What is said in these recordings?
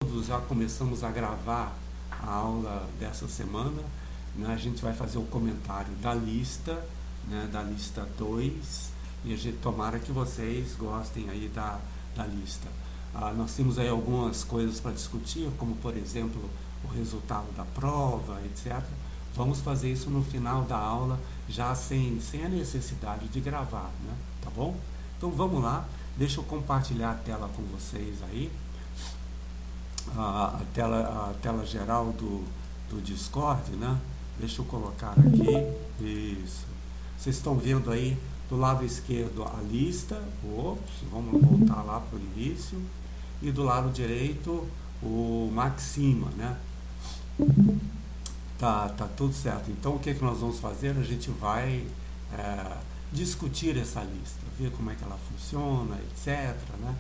todos já começamos a gravar a aula dessa semana, né? A gente vai fazer o comentário da lista, né? Da lista 2, e a gente tomara que vocês gostem aí da lista. Nós temos aí algumas coisas para discutir, como por exemplo o resultado da prova, etc. Vamos fazer isso no final da aula, já sem a necessidade de gravar, né? Tá bom? Então vamos lá, deixa eu compartilhar a tela com vocês aí. A tela geral do Discord, né? Deixa eu colocar aqui. Isso. Vocês estão vendo aí do lado esquerdo a lista. Ops, vamos voltar lá para o início. E do lado direito o Maxima, né? Tá tudo certo. Então o que nós vamos fazer? A gente vai discutir essa lista, ver como é que ela funciona, etc, né?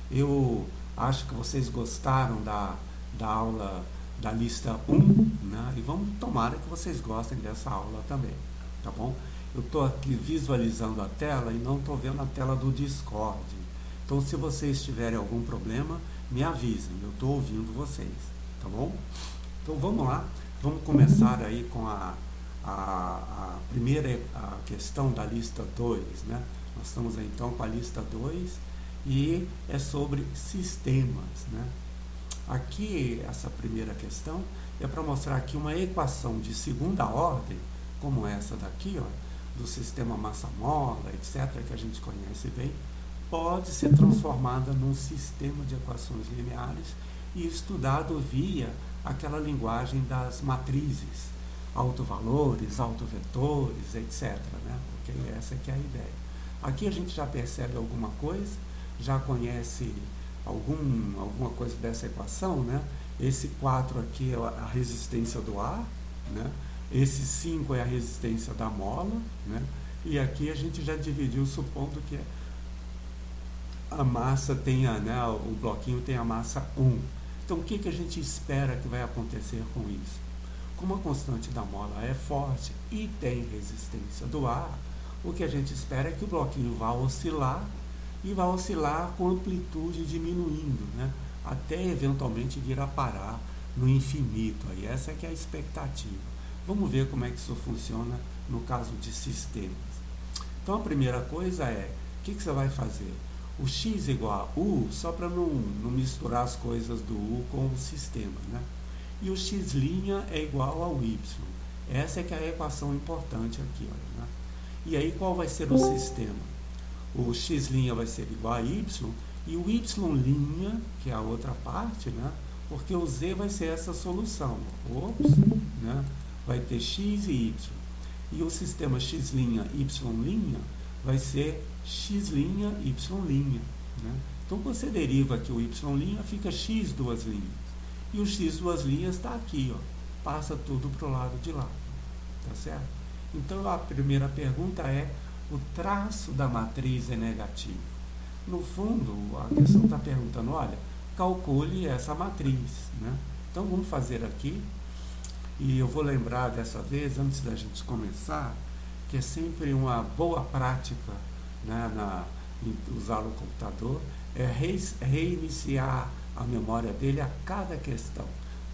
Eu acho que vocês gostaram da aula da lista 1, né? E tomara que vocês gostem dessa aula também, tá bom? Eu estou aqui visualizando a tela e não estou vendo a tela do Discord. Então, se vocês tiverem algum problema, me avisem, eu estou ouvindo vocês, tá bom? Então, vamos lá, vamos começar aí com a primeira questão da lista 2, né? Nós estamos aí, então com a lista 2 e é sobre sistemas, né? Aqui, essa primeira questão é para mostrar aqui uma equação de segunda ordem, como essa daqui, ó, do sistema massa-mola, etc., que a gente conhece bem, pode ser transformada num sistema de equações lineares e estudado via aquela linguagem das matrizes, autovalores, autovetores, etc., né? Okay? Essa aqui é a ideia. Aqui a gente já percebe alguma coisa, já conhece alguma coisa dessa equação, né? Esse 4 aqui é a resistência do ar, né? Esse 5 é a resistência da mola, né? E aqui a gente já dividiu supondo que a massa tenha, né, o bloquinho tem a massa 1. Então o que a gente espera que vai acontecer com isso? Como a constante da mola é forte e tem resistência do ar, o que a gente espera é que o bloquinho vá oscilar e vai oscilar com amplitude diminuindo, né? Até eventualmente vir a parar no infinito. Aí essa é que é a expectativa. Vamos ver como é que isso funciona no caso de sistemas. Então a primeira coisa é, o que você vai fazer? O x igual a u, só para não misturar as coisas do u com o sistema, né? E o x' é igual ao y. Essa é que é a equação importante aqui, olha, né? E aí qual vai ser o sistema? O x' vai ser igual a y, e o y', que é a outra parte, né? Porque o z vai ser essa solução. Ops, né? Vai ter x e y. E o sistema x', y' vai ser x', y', né? Então, você deriva aqui o y', fica x duas linhas. E o x duas linhas está aqui, ó. Passa tudo para o lado de lá. Tá certo? Então, a primeira pergunta é: o traço da matriz é negativo? No fundo, a questão está perguntando, olha, calcule essa matriz, né? Então, vamos fazer aqui. E eu vou lembrar dessa vez, antes da gente começar, que é sempre uma boa prática, né, em usar o computador, é reiniciar a memória dele a cada questão,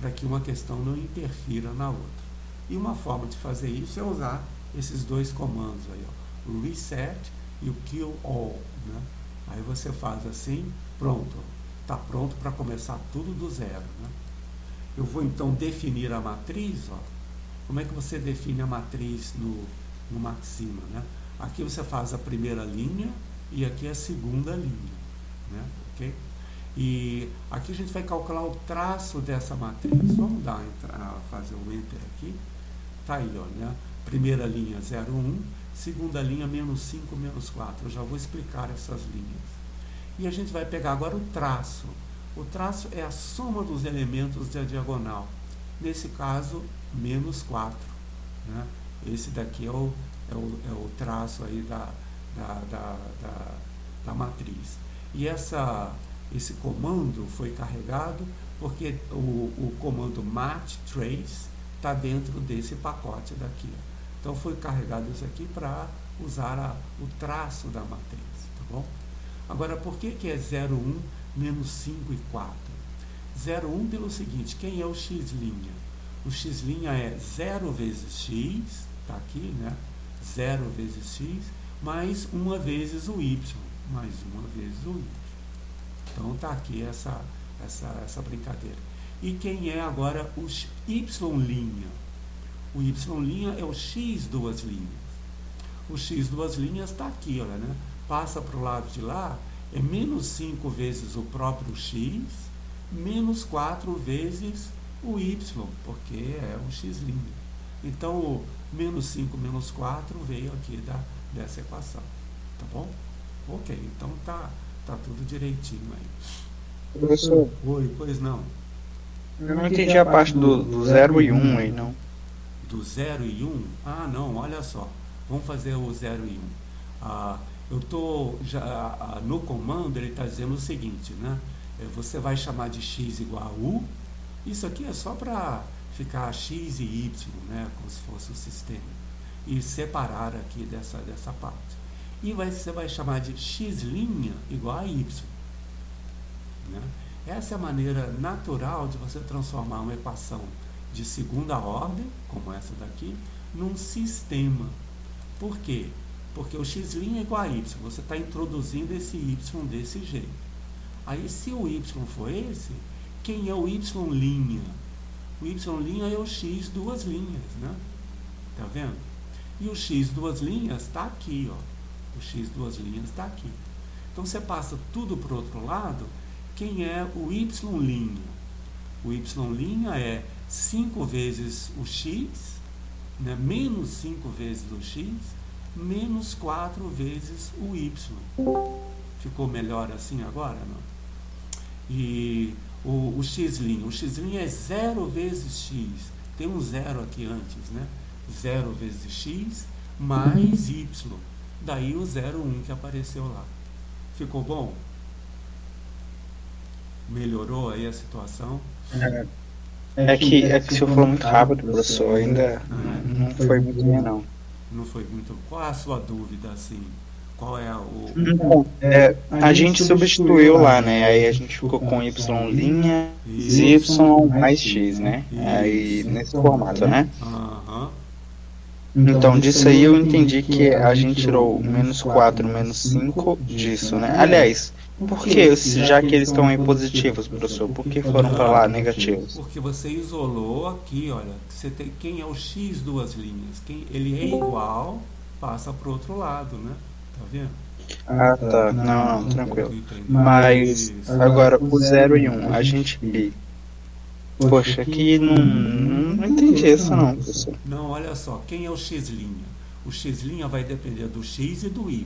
para que uma questão não interfira na outra. E uma forma de fazer isso é usar esses dois comandos aí, ó, o reset e o kill all, né? Aí você faz assim, pronto, está pronto para começar tudo do zero, né? Eu vou então definir a matriz, ó. Como é que você define a matriz no Maxima, né? Aqui você faz a primeira linha e aqui a segunda linha, né? Ok? E aqui a gente vai calcular o traço dessa matriz. Vamos fazer um enter aqui. Tá aí, ó, né? Primeira linha 0, 1, segunda linha menos 5, menos 4. Eu já vou explicar essas linhas. E a gente vai pegar agora o traço. O traço é a soma dos elementos da diagonal. Nesse caso, menos 4. Né? Esse daqui é o traço aí da matriz. E esse comando foi carregado porque o comando mattrace está dentro desse pacote daqui. Então foi carregado isso aqui para usar o traço da matriz. Tá bom? Agora, por que é 0, 1, menos 5 e 4? 0,1 pelo seguinte, quem é o x'? O x' é 0 vezes x, está aqui, né? 0 vezes x, mais 1 vezes o y, mais 1 vezes o y. Então está aqui essa brincadeira. E quem é agora o y'? O y' é o x duas linhas. O x duas linhas está aqui, olha, né? Passa para o lado de lá, é menos 5 vezes o próprio x, menos 4 vezes o y, porque é o x'. Então, o menos 5 menos 4 veio aqui dessa equação. Tá bom? Ok, então tá tudo direitinho aí. Professor, Oi, pois não. eu não entendi a parte do 0 e 1 aí, não. Do 0 e 1? Ah, não, olha só. Vamos fazer o 0 e 1. Eu estou já no comando, ele está dizendo o seguinte, né? Você vai chamar de x igual a u. Isso aqui é só para ficar x e y, né? Como se fosse o sistema. E separar aqui dessa parte. E você vai chamar de x' igual a y. Né? Essa é a maneira natural de você transformar uma equação de segunda ordem, como essa daqui, num sistema. Por quê? Porque o x' é igual a y. Você está introduzindo esse y desse jeito. Aí, se o y for esse, quem é o y'? O y' é o x duas linhas, né? Tá vendo? E o x duas linhas está aqui, ó. O x duas linhas está aqui. Então, você passa tudo para o outro lado. Quem é o y'? O y' é 5 vezes o x, né? Menos 5 vezes o x, menos 4 vezes o y. Ficou melhor assim agora, não? E o x'? O x' é 0 vezes x. Tem um zero aqui antes, né? 0 vezes x mais y. Daí o 0,1 que apareceu lá. Ficou bom? Melhorou aí a situação? É que o senhor falou muito rápido, professor, ainda não foi muito bem, não. Não foi muito. Qual é a sua dúvida, assim? Qual é o... Então, a gente substituiu lá, né? Aí a gente ficou com y' y mais x, né? Aí nesse formato, né? Aham. Então, disso aí eu entendi que a gente tirou menos 4, menos 5 disso, né? Aliás, por que, já que eles estão aí positivos, professor, por que foram para lá negativos? Porque você isolou aqui, olha, você tem quem é o x duas linhas. Ele é igual, passa para o outro lado, né? Tá vendo? Ah, tá. Não, tranquilo. Entendeu? Mas, agora, o 0 e 1, a gente... Poxa, aqui não entendi isso não, professor. Não, olha só, quem é o x'? O x' vai depender do x e do y,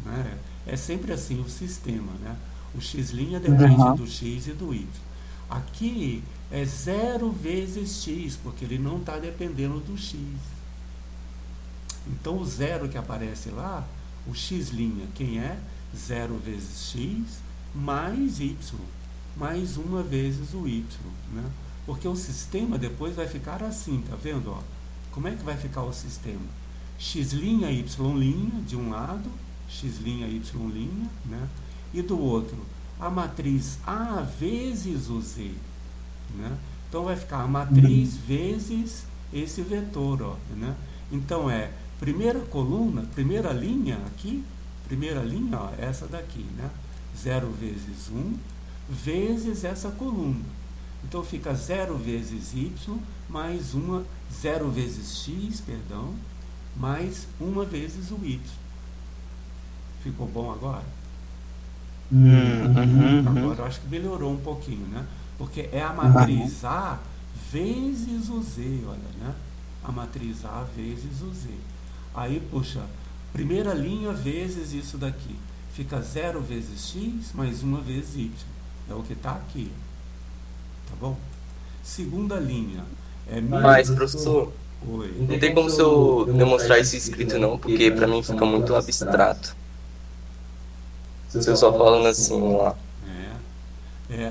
né? É sempre assim o sistema, né? O x' depende do x e do y. Aqui é 0 vezes x, porque ele não está dependendo do x. Então o zero que aparece lá, o x', quem é? 0 vezes x mais y, mais 1 vezes o y, né? Porque o sistema depois vai ficar assim, tá vendo? Ó? Como é que vai ficar o sistema? X', y' de um lado, x', y', né? E do outro, a matriz A vezes o Z, né? Então vai ficar a matriz vezes esse vetor, ó, né? Então primeira coluna, primeira linha aqui, primeira linha, ó, essa daqui, né? 0 vezes 1 vezes essa coluna. Então fica 0 vezes y mais 0 vezes x, perdão, mais 1 vezes o y. Ficou bom agora? Agora eu acho que melhorou um pouquinho, né? Porque é a matriz A vezes o Z, olha, né? A matriz A vezes o Z. Aí, puxa, primeira linha vezes isso daqui. Fica 0 vezes x mais 1 vezes y. É o que está aqui. Tá bom? Segunda linha. Mas, professor, Oi. não tem como se eu demonstrar isso escrito não, porque pra mim fica muito abstrato. Se eu só falando assim, vamos lá.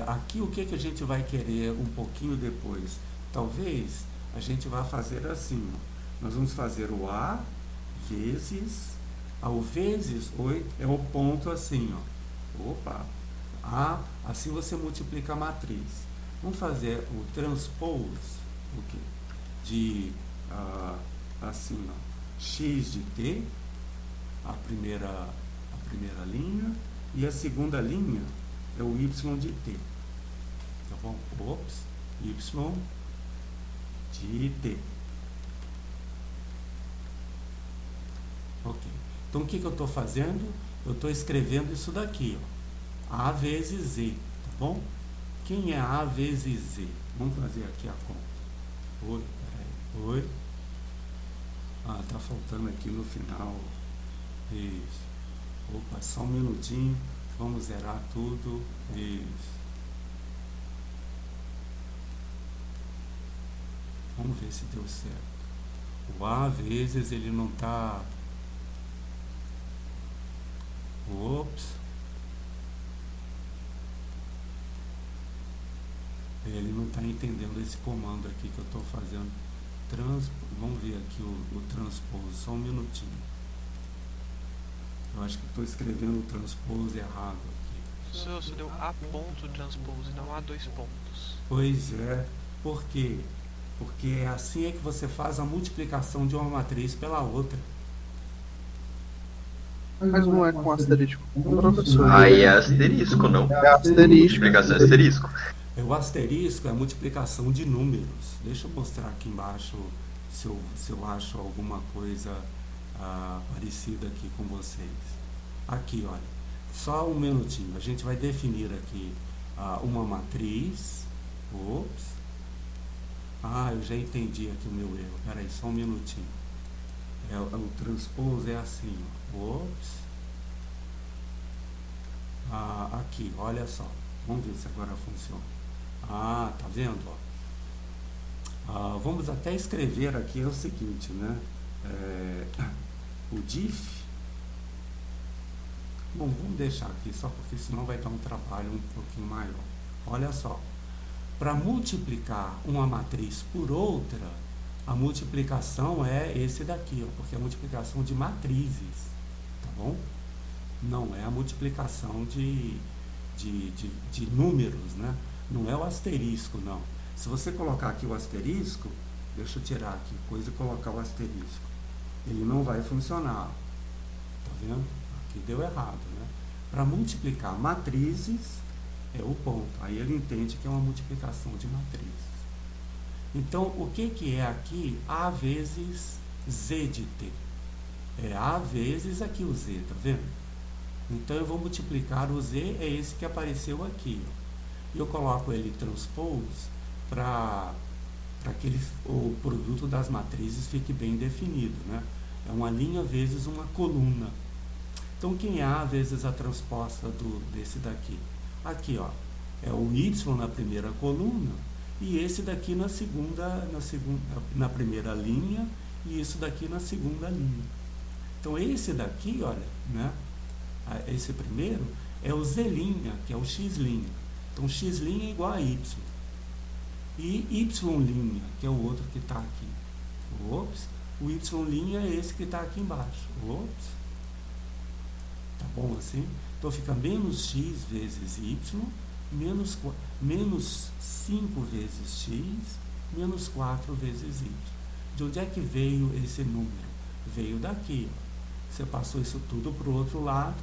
Aqui o que a gente vai querer um pouquinho depois? Talvez a gente vá fazer assim. Ó. Nós vamos fazer o A vezes... o vezes 8 é o ponto assim, ó. Opa! A, assim você multiplica a matriz. Vamos fazer o transpose, o quê? De, assim, ó, x de t, a primeira linha, e a segunda linha é o y de t. Tá bom? Ops, y de t. Ok. Então, o que eu estou fazendo? Eu estou escrevendo isso daqui, ó. A vezes z, tá bom? Quem é A vezes z? Vamos fazer aqui a conta. Oi, peraí. Oi. Tá faltando aqui no final. Isso. Opa, só um minutinho. Vamos zerar tudo. Isso. Vamos ver se deu certo. O A vezes ele não está... Ops. Ele não está entendendo esse comando aqui que eu estou fazendo. Vamos ver aqui o transpose, só um minutinho. Eu acho que estou escrevendo o transpose errado aqui. Senhor, você deu A ponto transpose, não A 2 pontos. Pois é. Por quê? Porque assim é que você faz a multiplicação de uma matriz pela outra. Mas não é com asterisco, professor. Aí é asterisco, não? É asterisco. Multiplicação é asterisco. O asterisco é a multiplicação de números. Deixa eu mostrar aqui embaixo se eu acho alguma coisa parecida aqui com vocês. Aqui, olha. Só um minutinho. A gente vai definir aqui uma matriz. Ops. Eu já entendi aqui o meu erro. Espera aí, só um minutinho. O transpose é assim, ó. Ops. Aqui, olha só. Vamos ver se agora funciona. Tá vendo? Ó? Vamos até escrever aqui o seguinte, né? O diff. Bom, vamos deixar aqui só porque senão vai dar um trabalho um pouquinho maior. Olha só. Para multiplicar uma matriz por outra, a multiplicação é esse daqui, ó, porque é a multiplicação de matrizes, tá bom? Não é a multiplicação de números, né? Não é o asterisco, não. Se você colocar aqui o asterisco, deixa eu tirar aqui coisa e colocar o asterisco, ele não vai funcionar, tá vendo? Aqui deu errado, né? Para multiplicar matrizes é o ponto, aí ele entende que é uma multiplicação de matrizes. Então, o que é aqui? A vezes z de t. É A vezes aqui o z, tá vendo? Então, eu vou multiplicar o z, é esse que apareceu aqui, ó. E eu coloco ele transpose para que o produto das matrizes fique bem definido, né? É uma linha vezes uma coluna. Então, quem é A vezes a transposta desse daqui? Aqui, ó, é o y na primeira coluna e esse daqui na primeira linha e isso daqui na segunda linha. Então, esse daqui, olha, né? Esse primeiro é o z', que é o x'. Então, x' é igual a y. E y', que é o outro que está aqui. Ops. O y' é esse que está aqui embaixo. Ops. Tá bom assim? Então, fica menos x vezes y, menos 5 vezes x, menos 4 vezes y. De onde é que veio esse número? Veio daqui, ó. Você passou isso tudo para o outro lado.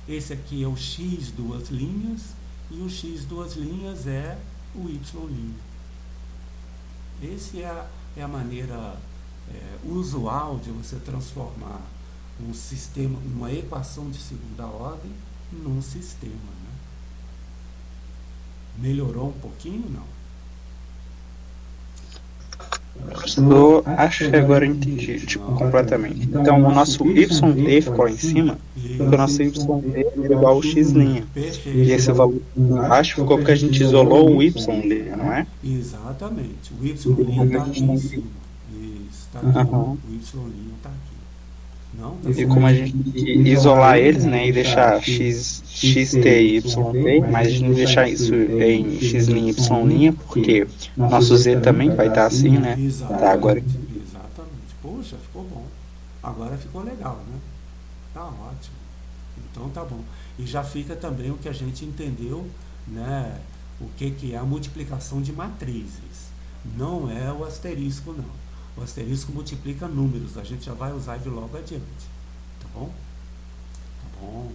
Esse aqui é o x duas linhas, e o x duas linhas é o y'. Essa é a maneira usual de você transformar um sistema, uma equação de segunda ordem, num sistema, né? Melhorou um pouquinho, não? Eu acho que agora eu entendi, completamente. Então, o nosso YT ficou lá em cima, porque o nosso YT é igual ao X'. Perfeito. E esse valor embaixo ficou porque a gente isolou o Y', não é? Exatamente. O Y' está aqui em cima. Isso, está aqui. O Y' está aqui. Não, tá E como a gente isolar eles, né, e deixar XT e YT, mas a gente deixar isso em X', Y', porque nosso Z também vai estar assim, né? Tá, agora. Exatamente. Poxa, ficou bom. Agora ficou legal, né? Tá ótimo. Então tá bom. E já fica também o que a gente entendeu, né? o que é a multiplicação de matrizes. Não é o asterisco, não. O asterisco multiplica números, a gente já vai usar ele logo adiante. Tá bom? Tá bom.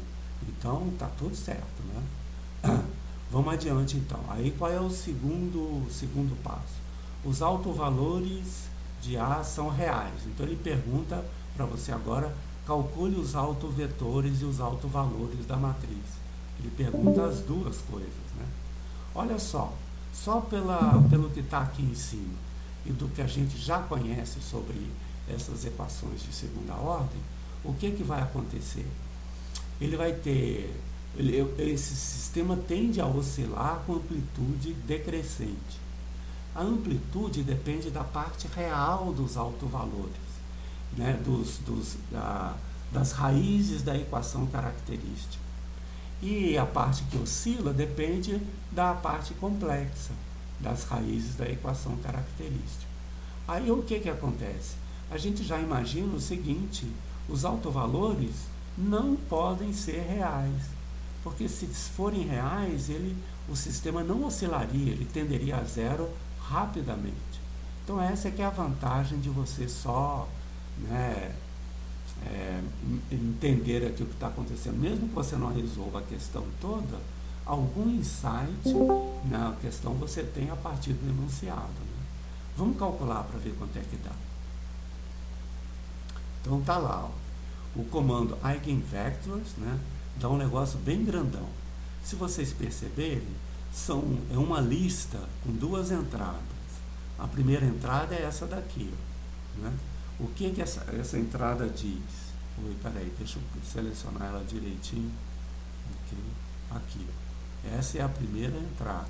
Então, tá tudo certo, né? Vamos adiante, então. Aí, qual é o segundo passo? Os autovalores de A são reais. Então, ele pergunta para você agora, calcule os autovetores e os autovalores da matriz. Ele pergunta as duas coisas, né? Olha só pelo que está aqui em cima e do que a gente já conhece sobre essas equações de segunda ordem, o que vai acontecer? Ele vai ter... esse sistema tende a oscilar com amplitude decrescente. A amplitude depende da parte real dos autovalores, né? Das raízes da equação característica. E a parte que oscila depende da parte complexa, das raízes da equação característica. Aí o que acontece? A gente já imagina o seguinte: os autovalores não podem ser reais, porque se forem reais, o sistema não oscilaria, ele tenderia a zero rapidamente. Então essa é que é a vantagem de você só, né, entender aqui o que está acontecendo. Mesmo que você não resolva a questão toda, algum insight na questão você tem a partir do enunciado, né? Vamos calcular para ver quanto é que dá. Então tá lá, ó, o comando eigenvectors, né, dá um negócio bem grandão. Se vocês perceberem, é uma lista com duas entradas. A primeira entrada é essa daqui, ó, né? O que essa entrada diz? Oi, peraí, deixa eu selecionar ela direitinho. Aqui. Essa é a primeira entrada,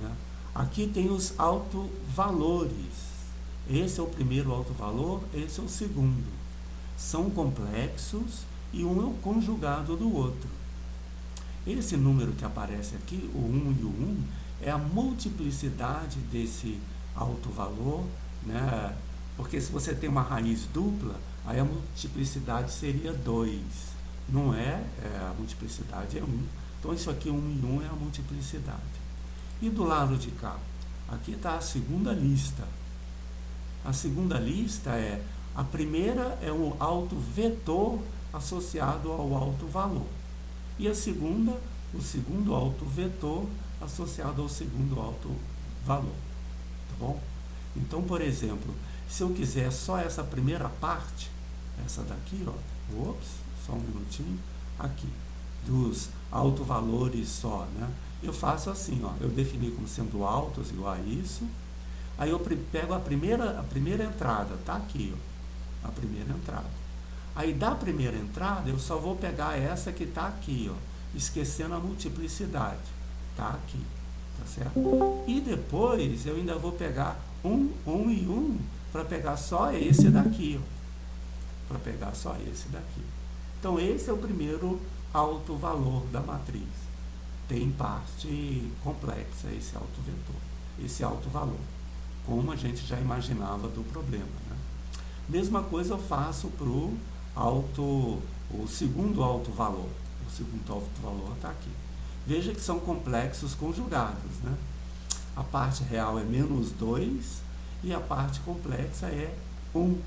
né? Aqui tem os autovalores. Esse é o primeiro autovalor, esse é o segundo. São complexos e um é o conjugado do outro. Esse número que aparece aqui, o 1 e o 1, é a multiplicidade desse autovalor, né? Porque se você tem uma raiz dupla, aí a multiplicidade seria 2. Não a multiplicidade é 1. Então isso aqui, 1 e 1, é a multiplicidade. E do lado de cá? Aqui está a segunda lista. A segunda lista a primeira é o autovetor associado ao autovalor. E a segunda, o segundo autovetor associado ao segundo autovalor. Tá bom? Então, por exemplo, se eu quiser só essa primeira parte, essa daqui, ó, só um minutinho, aqui, dos autovalores só, né? Eu faço assim, ó, eu defini como sendo altos igual a isso, aí eu pego a primeira entrada, tá aqui, ó, a primeira entrada. Aí da primeira entrada eu só vou pegar essa que tá aqui, ó, esquecendo a multiplicidade, tá aqui, tá certo? E depois eu ainda vou pegar 1 e 1 para pegar só esse daqui, ó, para pegar só esse daqui. Então esse é o primeiro autovalor da matriz. Tem parte complexa esse autovetor, esse autovalor, como a gente já imaginava do problema, né? Mesma coisa eu faço para o segundo autovalor. O segundo autovalor está aqui. Veja que são complexos conjugados, né? A parte real é menos 2 e a parte complexa é 1,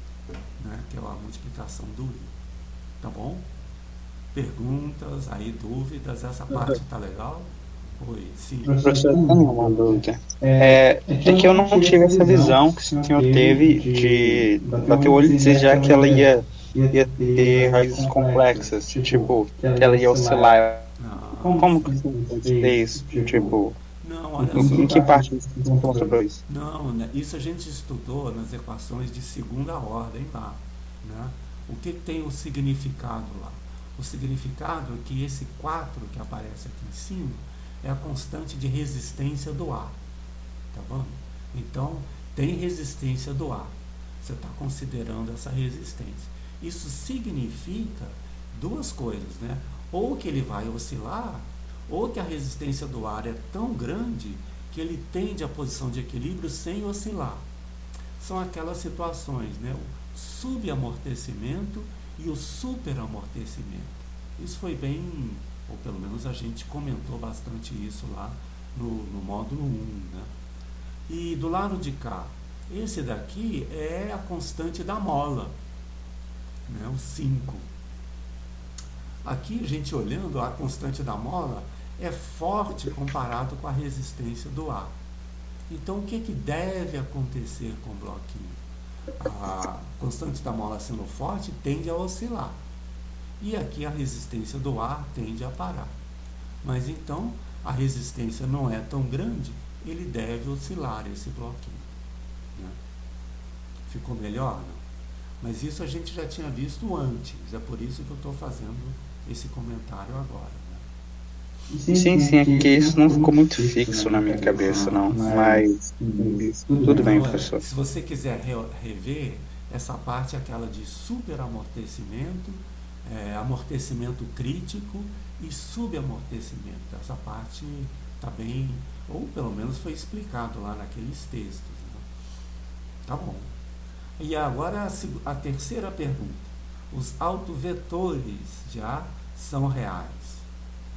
né? Que é a multiplicação do i. Tá bom? Perguntas, aí dúvidas, essa parte tá legal? Oi, sim. Professor, eu tenho uma dúvida. É que eu não tive essa visão que o senhor teve de bater o olho e dizer já que ela ia ter raízes complexas, tipo, que ela ia oscilar. Como que você fez isso? Tipo, não, olha só, em que parte você encontrou isso? Não, né, isso a gente estudou nas equações de segunda ordem lá, né? O que tem o significado lá? O significado é que esse 4 que aparece aqui em cima é a constante de resistência do ar, tá bom? Então, tem resistência do ar. Você está considerando essa resistência. Isso significa duas coisas, né? Ou que ele vai oscilar, ou que a resistência do ar é tão grande que ele tende à posição de equilíbrio sem oscilar. São aquelas situações, né? O subamortecimento e o superamortecimento. Isso foi bem, ou pelo menos a gente comentou bastante isso lá no módulo 1, né? E do lado de cá, esse daqui é a constante da mola, né? O 5. Aqui, a gente olhando, a constante da mola é forte comparado com a resistência do ar. Então, o que deve acontecer com o bloquinho? A constante da mola sendo forte tende a oscilar. E aqui a resistência do ar tende a parar. Mas então, a resistência não é tão grande, ele deve oscilar esse bloquinho, né? Ficou melhor, não? Mas isso a gente já tinha visto antes, é por isso que eu estou fazendo esse comentário agora, né? Sim, é que isso não ficou muito fixo na minha cabeça, não. Mas tudo bem, professor. Se você quiser rever, essa parte é aquela de superamortecimento, amortecimento crítico e subamortecimento. Essa parte está bem, ou pelo menos foi explicado lá naqueles textos, né? Tá bom. E agora a terceira pergunta. Os autovetores já são reais?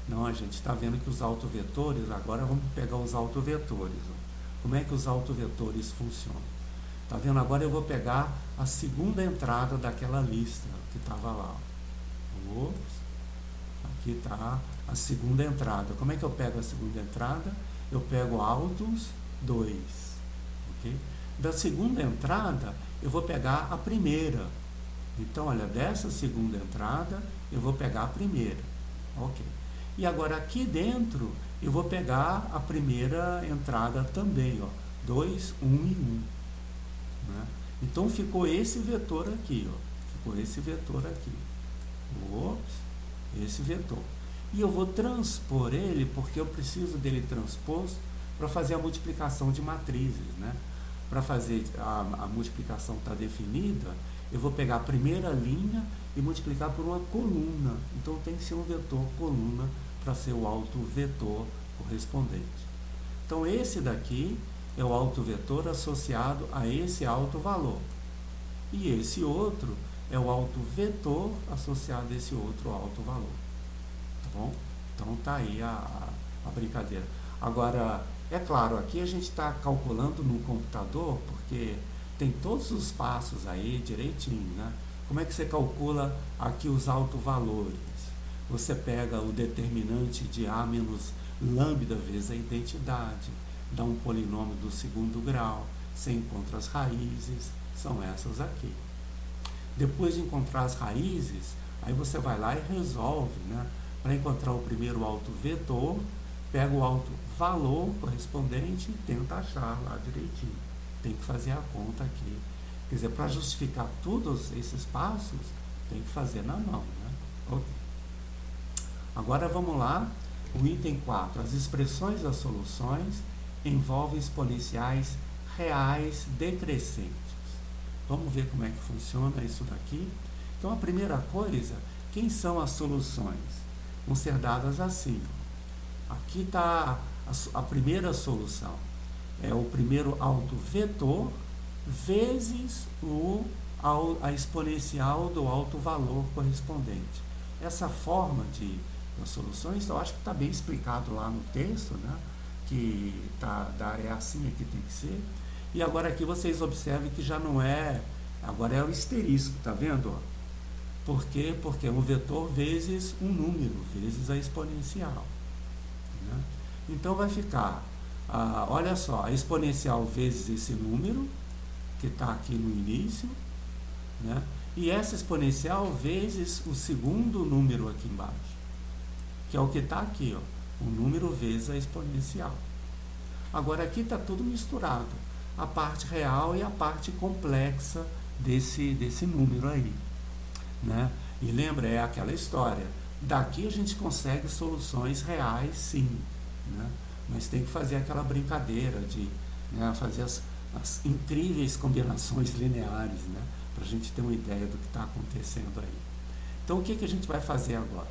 Não, a gente está vendo que os autovetores, agora vamos pegar os autovetores. Como é que os autovetores funcionam? Está vendo? Agora eu vou pegar a segunda entrada daquela lista que estava lá. Ops, aqui está a segunda entrada. Como é que eu pego a segunda entrada? Eu pego autos 2. Okay? Da segunda entrada, eu vou pegar a primeira. Então, olha, dessa segunda entrada, eu vou pegar a primeira. Ok. E agora aqui dentro, eu vou pegar a primeira entrada também, ó, 2, 1 e 1. Né? Então, ficou esse vetor aqui, ó. Ficou esse vetor aqui. Ops, esse vetor. E eu vou transpor ele, porque eu preciso dele transposto para fazer a multiplicação de matrizes, né? Para fazer a multiplicação está definida, eu vou pegar a primeira linha e multiplicar por uma coluna. Então tem que ser um vetor coluna para ser o autovetor correspondente. Então esse daqui é o autovetor associado a esse autovalor. E esse outro é o autovetor associado a esse outro autovalor. Tá bom? Então tá aí a brincadeira. Agora, é claro, aqui a gente está calculando no computador, porque tem todos os passos aí direitinho, né? Como é que você calcula aqui os autovalores? Você pega o determinante de A menos lambda vezes a identidade, dá um polinômio do segundo grau, você encontra as raízes, são essas aqui. Depois de encontrar as raízes, aí você vai lá e resolve, né? Para encontrar o primeiro autovetor, pega o autovalor correspondente e tenta achar lá direitinho. Tem que fazer a conta aqui. Quer dizer, para justificar todos esses passos, tem que fazer na mão, né? Ok. Agora vamos lá, o item 4. As expressões das soluções envolvem exponenciais reais decrescentes. Vamos ver como é que funciona isso daqui. Então, a primeira coisa, quem são as soluções? Vão ser dadas assim. Aqui está a primeira solução. É o primeiro autovetor vezes a exponencial do autovalor correspondente. Essa forma das soluções, eu acho que está bem explicado lá no texto, né? Que é assim que tem que ser. E agora aqui vocês observem que já não é, agora é o asterisco, tá vendo? Por quê? Porque é um vetor vezes um número, vezes a exponencial. Né? Então vai ficar, olha só, a exponencial vezes esse número, que está aqui no início, né? E essa exponencial vezes o segundo número aqui embaixo, que é o que está aqui, ó, o número vezes a exponencial. Agora aqui está tudo misturado, a parte real e a parte complexa desse número aí, né? E lembra, é aquela história, daqui a gente consegue soluções reais sim, né? Mas tem que fazer aquela brincadeira de, né, fazer as incríveis combinações lineares, né? Para a gente ter uma ideia do que está acontecendo aí. Então o que a gente vai fazer agora?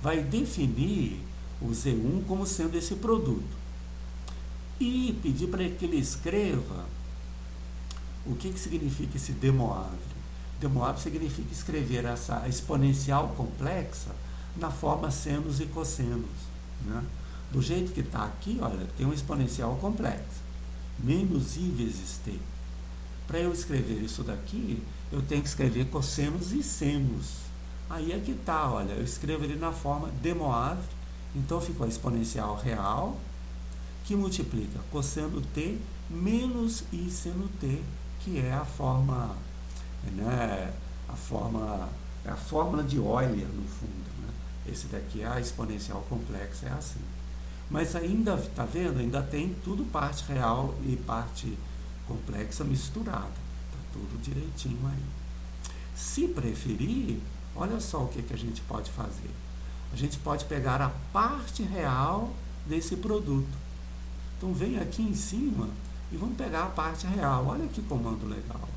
Vai definir o Z1 como sendo esse produto e pedir para que ele escreva o que significa esse demoave. Demoave significa escrever essa exponencial complexa na forma senos e cossenos, né? Do jeito que está aqui, olha, tem um exponencial complexo. Menos i vezes t. Para eu escrever isso daqui, eu tenho que escrever cossenos e senos. Aí é que está, olha, eu escrevo ele na forma de Moivre, então ficou a exponencial real, que multiplica cosseno t menos i seno t, que é a forma, né, é a fórmula de Euler, no fundo, né? Esse daqui é a exponencial complexa, é assim. Mas ainda, tá vendo? Ainda tem tudo parte real e parte complexa misturada. Tá tudo direitinho aí. Se preferir, olha só o que a gente pode fazer. A gente pode pegar a parte real desse produto. Então vem aqui em cima e vamos pegar a parte real. Olha que comando legal.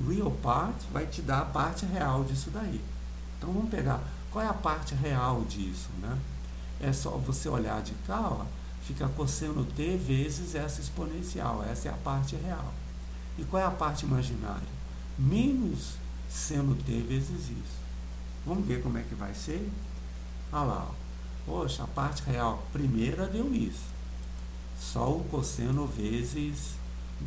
Real part vai te dar a parte real disso daí. Então vamos pegar qual é a parte real disso, né? É só você olhar de cá, ó, fica cosseno t vezes essa exponencial. Essa é a parte real. E qual é a parte imaginária? Menos seno t vezes isso. Vamos ver como é que vai ser? Olha lá, ó. Poxa, a parte real primeira deu isso. Só o cosseno vezes,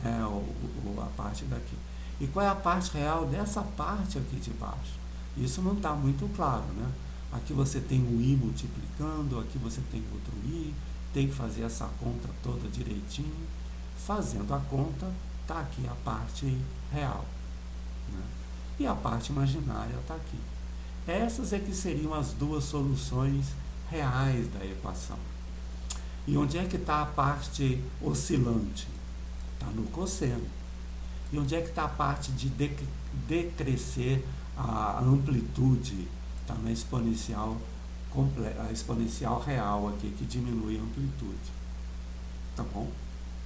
né, a parte daqui. E qual é a parte real dessa parte aqui de baixo? Isso não está muito claro, né? Aqui você tem um i multiplicando, aqui você tem outro i, tem que fazer essa conta toda direitinho. Fazendo a conta, está aqui a parte real, né? E a parte imaginária está aqui. Essas é que seriam as duas soluções reais da equação. E onde é que está a parte oscilante? Está no cosseno. E onde é que está a parte de decrescer a amplitude? Está na exponencial, a exponencial real aqui, que diminui a amplitude. Tá bom?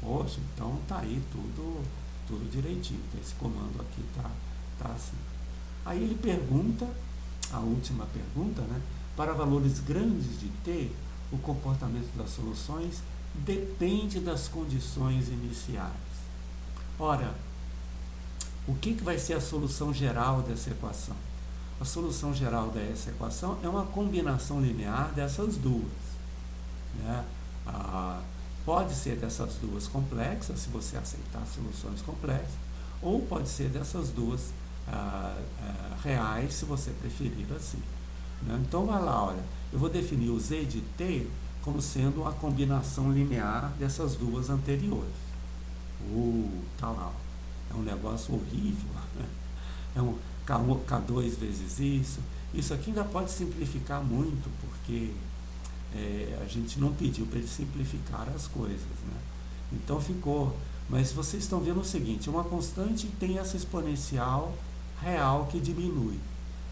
Poxa, então tá aí tudo direitinho. Esse comando aqui tá assim. Aí ele pergunta, a última pergunta, né? Para valores grandes de t, o comportamento das soluções depende das condições iniciais. Ora, o que vai ser a solução geral dessa equação? A solução geral dessa equação é uma combinação linear dessas duas, né? Pode ser dessas duas complexas, se você aceitar soluções complexas, ou pode ser dessas duas reais, se você preferir assim, né? Então, vai lá, olha, eu vou definir o z de t como sendo uma combinação linear dessas duas anteriores. Tá lá, é um negócio horrível, né? É um K2 vezes isso. Isso aqui ainda pode simplificar muito, porque a gente não pediu para ele simplificar as coisas, né? Então ficou. Mas vocês estão vendo o seguinte, uma constante tem essa exponencial real que diminui.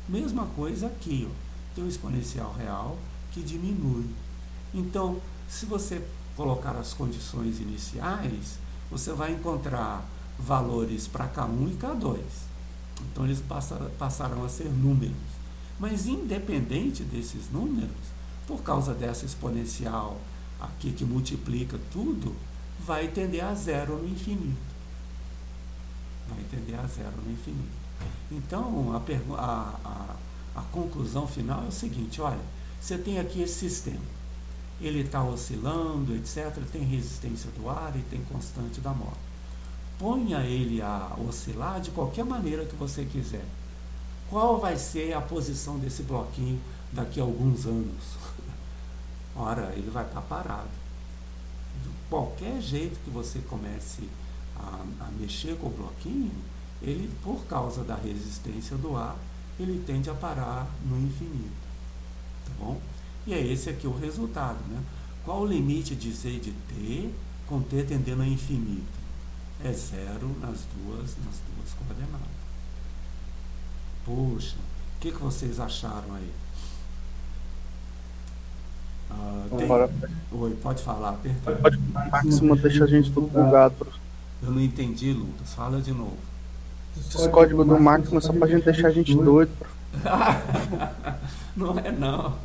Mesma coisa aqui, ó, tem um exponencial real que diminui. Então, se você colocar as condições iniciais, você vai encontrar valores para K1 e K2. Então, eles passarão a ser números. Mas, independente desses números, por causa dessa exponencial aqui que multiplica tudo, vai tender a zero no infinito. Vai tender a zero no infinito. Então, a conclusão final é o seguinte, olha, você tem aqui esse sistema. Ele está oscilando, etc. Tem resistência do ar e tem constante da mola. Ponha ele a oscilar de qualquer maneira que você quiser. Qual vai ser a posição desse bloquinho daqui a alguns anos? Ora, ele vai estar parado. De qualquer jeito que você comece a mexer com o bloquinho, ele, por causa da resistência do ar, ele tende a parar no infinito. Tá bom? E é esse aqui o resultado, né? Qual o limite de z de t com t tendendo a infinito? É zero nas duas coordenadas. Poxa, o que vocês acharam aí? Oi, pode falar, perdão. Pode, Máximo deixa a gente tudo bugado, professor. Eu não entendi, Lucas. Fala de novo. Esse código do Máximo é só pra gente deixar a gente doido, professor. Não é não.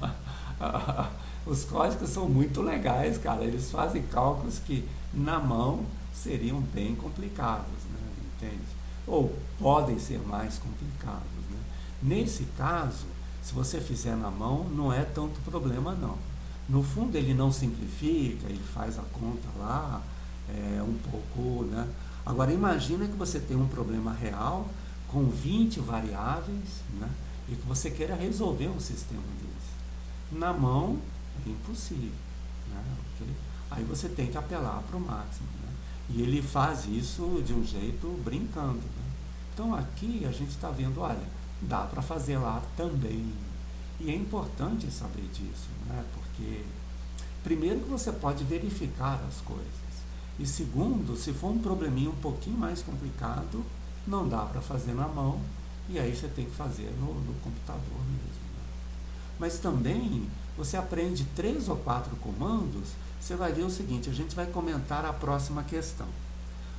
Os códigos são muito legais, cara. Eles fazem cálculos que na mão seriam bem complicados, né? Entende? Ou podem ser mais complicados, né? Nesse caso, se você fizer na mão, não é tanto problema não. No fundo ele não simplifica, ele faz a conta lá, um pouco, né? Agora imagina que você tem um problema real com 20 variáveis, né? E que você queira resolver um sistema desse. Na mão é impossível, né? Okay? Aí você tem que apelar para o máximo, né? E ele faz isso de um jeito brincando, né? Então aqui a gente está vendo, olha, dá para fazer lá também. E é importante saber disso, né? Porque primeiro que você pode verificar as coisas. E segundo, se for um probleminha um pouquinho mais complicado, não dá para fazer na mão, e aí você tem que fazer no computador mesmo, né? Mas também você aprende 3 ou 4 comandos, você vai ver o seguinte, a gente vai comentar a próxima questão.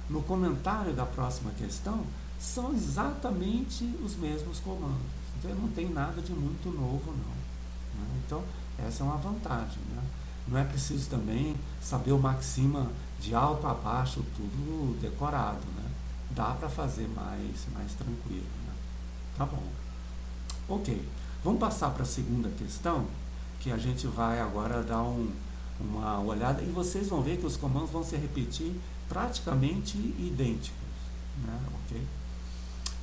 No comentário da próxima questão, são exatamente os mesmos comandos. Então não tem nada de muito novo não, né? Então essa é uma vantagem, né? Não é preciso também saber o maxima de alto a baixo, tudo decorado, né? Dá para fazer mais tranquilo, né? Tá bom. Ok, vamos passar para a segunda questão, que a gente vai agora dar uma olhada, e vocês vão ver que os comandos vão se repetir praticamente idênticos, né? Ok?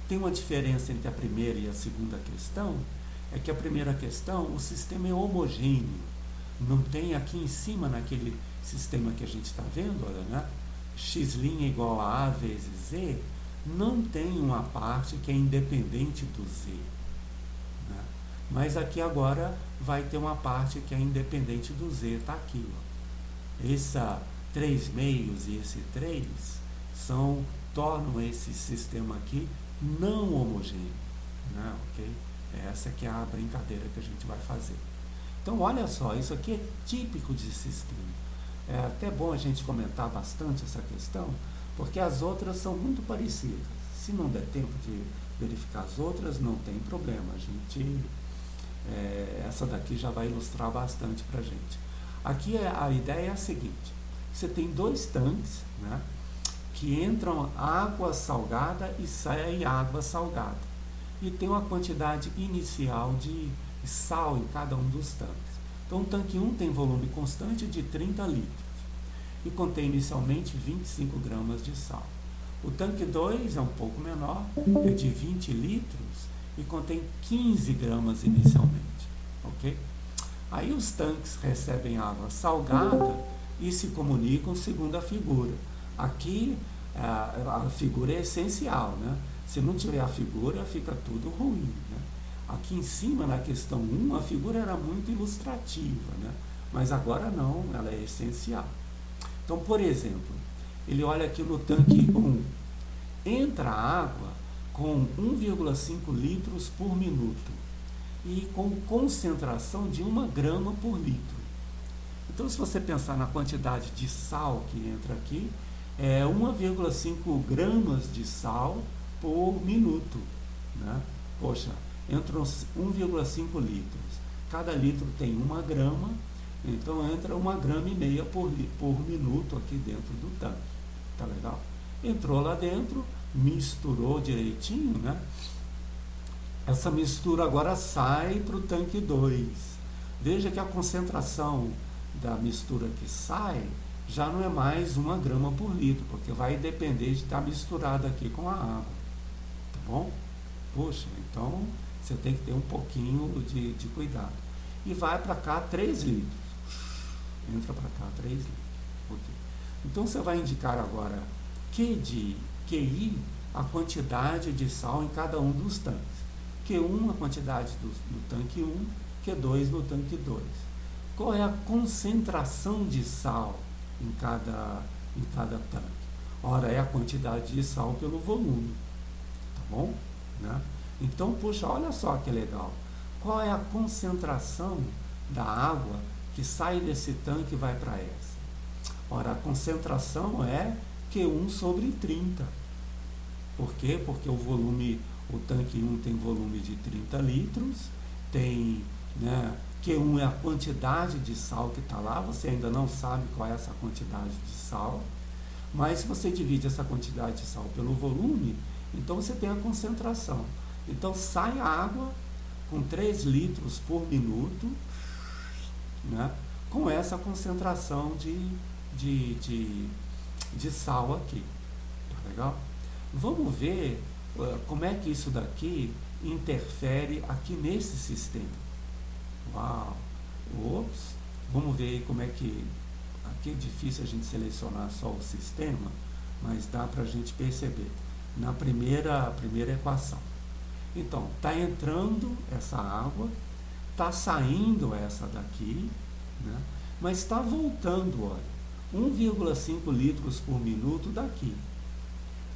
Tem uma diferença entre a primeira e a segunda questão, é que a primeira questão, o sistema é homogêneo, não tem aqui em cima, naquele sistema que a gente está vendo, olha, né? X' igual a A vezes Z, não tem uma parte que é independente do Z, né? Mas aqui agora vai ter uma parte que é independente do Z, está aqui, ó. Essa 3 meios e esse 3 tornam esse sistema aqui não homogêneo, né? Ok? Essa que é a brincadeira que a gente vai fazer. Então olha só, isso aqui é típico de sistema. É até bom a gente comentar bastante essa questão, porque as outras são muito parecidas. Se não der tempo de verificar as outras, não tem problema. Essa daqui já vai ilustrar bastante para a gente. Aqui a ideia é a seguinte: você tem 2 tanques, né, que entram água salgada e sai água salgada. E tem uma quantidade inicial de sal em cada um dos tanques. Então o tanque 1 tem volume constante de 30 litros e contém inicialmente 25 gramas de sal. O tanque 2 é um pouco menor, é de 20 litros e contém 15 gramas inicialmente. Ok? Aí os tanques recebem água salgada e se comunicam segundo a figura. Aqui a figura é essencial, né? Se não tiver a figura, fica tudo ruim, né? Aqui em cima, na questão 1, a figura era muito ilustrativa, né? Mas agora não, ela é essencial. Então, por exemplo, ele olha aqui no tanque 1. Entra água com 1,5 litros por minuto e com concentração de 1 grama por litro. Então, se você pensar na quantidade de sal que entra aqui, é 1,5 gramas de sal por minuto, né? Poxa, entram 1,5 litros. Cada litro tem 1 grama, então entra 1,5 gramas por minuto aqui dentro do tanque. Tá legal? Entrou lá dentro, misturou direitinho, né? Essa mistura agora sai para o tanque 2. Veja que a concentração da mistura que sai já não é mais 1 grama por litro, porque vai depender de estar misturado aqui com a água. Tá bom? Poxa, então você tem que ter um pouquinho de cuidado. E vai para cá 3 litros. Entra para cá 3 litros. Okay. Então você vai indicar agora Q de QI, a quantidade de sal em cada um dos tanques. Q1, a quantidade do tanque 1, Q2 no tanque 2. Qual é a concentração de sal em cada tanque? Ora, é a quantidade de sal pelo volume. Tá bom? Né? Então, puxa, olha só que legal. Qual é a concentração da água que sai desse tanque e vai para essa? Ora, a concentração é Q1 sobre 30. Por quê? Porque o tanque 1 tem volume de 30 litros, tem, né, Q1 é a quantidade de sal que está lá, você ainda não sabe qual é essa quantidade de sal, mas se você divide essa quantidade de sal pelo volume, então você tem a concentração. Então sai a água com 3 litros por minuto, né, com essa concentração de sal aqui. Tá legal? Vamos ver como é que isso daqui interfere aqui nesse sistema. Uau! Ops! Vamos ver aí como é que... Aqui é difícil a gente selecionar só o sistema, mas dá para a gente perceber na primeira equação. Então, está entrando essa água, está saindo essa daqui, né? Mas está voltando, olha, 1,5 litros por minuto daqui.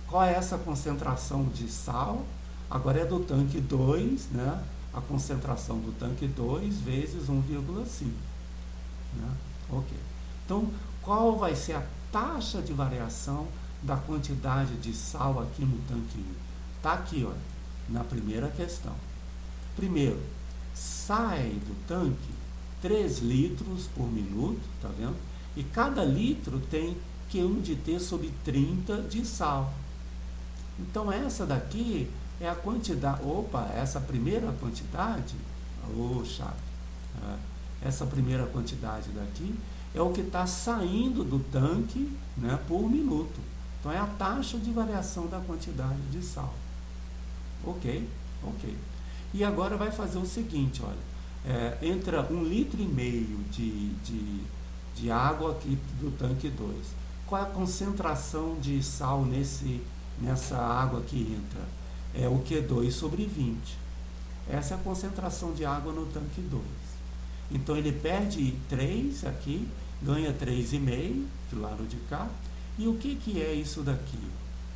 Qual é essa concentração de sal? Agora é do tanque 2, né? A concentração do tanque 2 vezes 1,5. Né? Ok. Então, qual vai ser a taxa de variação da quantidade de sal aqui no tanque 1? Está aqui, olha, na primeira questão. Primeiro, sai do tanque 3 litros por minuto, tá vendo? E cada litro tem Q1 de T sobre 30 de sal. Então, essa daqui é a quantidade... Opa, essa primeira quantidade... essa primeira quantidade daqui é o que está saindo do tanque, né, por minuto. Então, é a taxa de variação da quantidade de sal. Ok? Ok. E agora vai fazer o seguinte, olha. Entra 1,5 litro de água aqui do tanque 2. Qual é a concentração de sal nessa água que entra? É o Q2 sobre 20. Essa é a concentração de água no tanque 2. Então, ele perde 3 aqui, ganha 3,5 do lado de cá. E o que é isso daqui?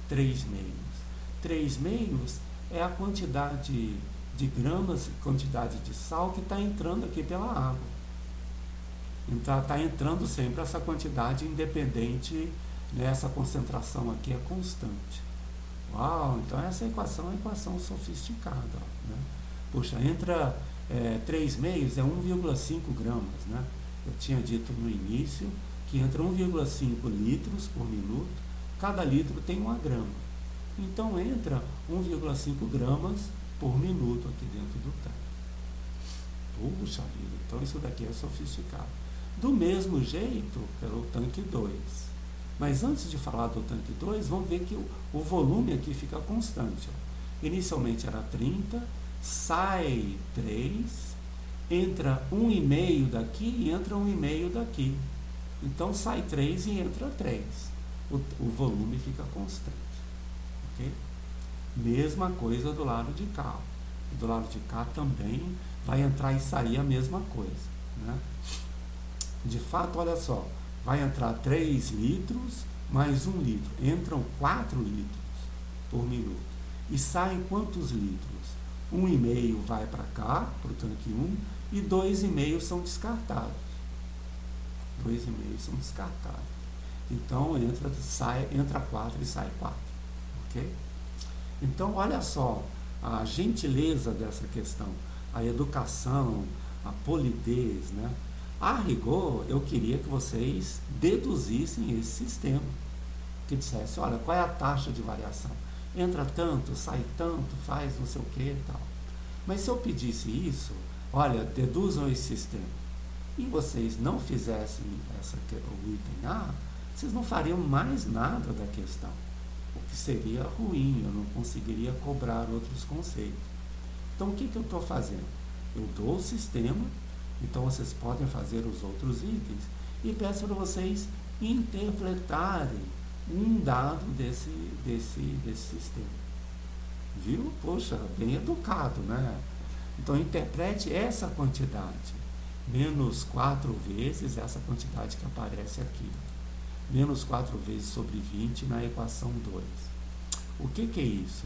3 meios. 3 meios é a quantidade de gramas, quantidade de sal que está entrando aqui pela água. Então, está entrando sempre essa quantidade independente, né? Essa concentração aqui é constante. Uau, então essa equação é uma equação sofisticada. Né? Puxa, entra 3 meios é 1,5 gramas. Né? Eu tinha dito no início que entra 1,5 litros por minuto, cada litro tem 1 grama. Então entra 1,5 gramas por minuto aqui dentro do tanque. Puxa vida, então isso daqui é sofisticado. Do mesmo jeito, pelo tanque 2. Mas antes de falar do tanque 2, vamos ver que o volume aqui fica constante. Ó. Inicialmente era 30, sai 3, entra 1,5 daqui e entra 1,5 daqui. Então sai 3 e entra 3. O volume fica constante. Ok? Mesma coisa do lado de cá. Do lado de cá também vai entrar e sair a mesma coisa. Né? De fato, olha só. Vai entrar 3 litros mais 1 litro. Entram 4 litros por minuto. E saem quantos litros? 1,5 vai para cá, para o tanque 1, e 2,5 são descartados. 2,5 são descartados. Então, entra 4 e sai 4. Ok? Então, olha só a gentileza dessa questão. A educação, a polidez, né? A rigor, eu queria que vocês deduzissem esse sistema. Que dissesse, olha, qual é a taxa de variação? Entra tanto, sai tanto, faz não sei o que e tal. Mas se eu pedisse isso, olha, deduzam esse sistema, e vocês não fizessem o item A, vocês não fariam mais nada da questão. O que seria ruim, eu não conseguiria cobrar outros conceitos. Então, o que eu estou fazendo? Eu dou o sistema. Então, vocês podem fazer os outros itens e peço para vocês interpretarem um dado desse sistema. Viu? Poxa, bem educado, né? Então, interprete essa quantidade. Menos 4 vezes essa quantidade que aparece aqui. Menos 4 vezes sobre 20 na equação 2. O que é isso?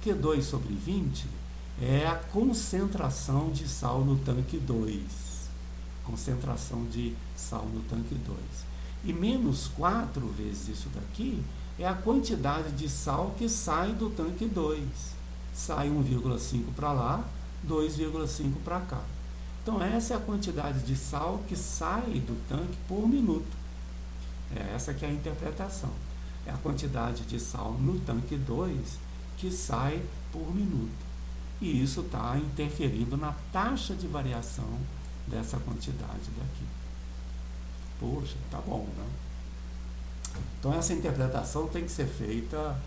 Q2 sobre 20... é a concentração de sal no tanque 2. Concentração de sal no tanque 2. E menos 4 vezes isso daqui é a quantidade de sal que sai do tanque 2. Sai 1,5 para lá, 2,5 para cá. Então, essa é a quantidade de sal que sai do tanque por minuto. Essa que é a interpretação. É a quantidade de sal no tanque 2 que sai por minuto. E isso está interferindo na taxa de variação dessa quantidade daqui. Poxa, tá bom, né? Então essa interpretação tem que ser feita